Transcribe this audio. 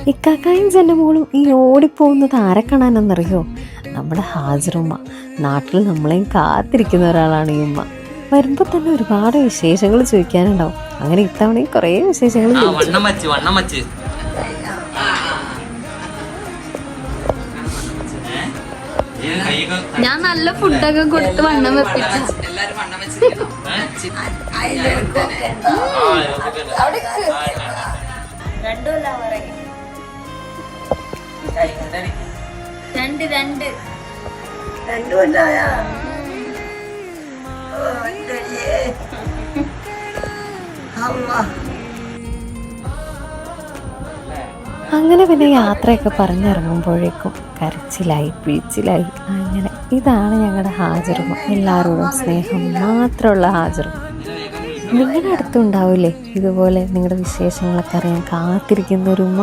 ഇക്കാക്കായും എൻ്റെ മോളും ഈ ഓടിപ്പോകുന്നത് ആരെ കാണാനെന്നറിയോ? നമ്മുടെ ഹാജറുമ്മ. നാട്ടിൽ നമ്മളെയും കാത്തിരിക്കുന്ന ഒരാളാണ് ഈ ഉമ്മ. വരുമ്പോൾ തന്നെ ഒരുപാട് വിശേഷങ്ങൾ ചോദിക്കാനുണ്ടാവും. അങ്ങനെ ഇത്തവണയും കുറേ വിശേഷങ്ങൾ ചോദിച്ചു. ഞാൻ നല്ല ഫുഡൊക്കെ കൊടുത്ത് വണ്ണം വെപ്പിച്ചു. അങ്ങനെ പിന്നെ യാത്രയൊക്കെ പറഞ്ഞിറങ്ങുമ്പോഴേക്കും കരച്ചിലായി പിഴിച്ചിലായി. അങ്ങനെ ഇതാണ് ഞങ്ങളുടെ ഹാജറുമ്മ. എല്ലാവരോടും സ്നേഹം മാത്രമുള്ള ഹാജറുമ്മ. നിങ്ങളുടെ അടുത്തുണ്ടാവില്ലേ ഇതുപോലെ നിങ്ങളുടെ വിശേഷങ്ങളൊക്കെ അറിയാൻ കാത്തിരിക്കുന്ന ഒരു ഉമ്മ?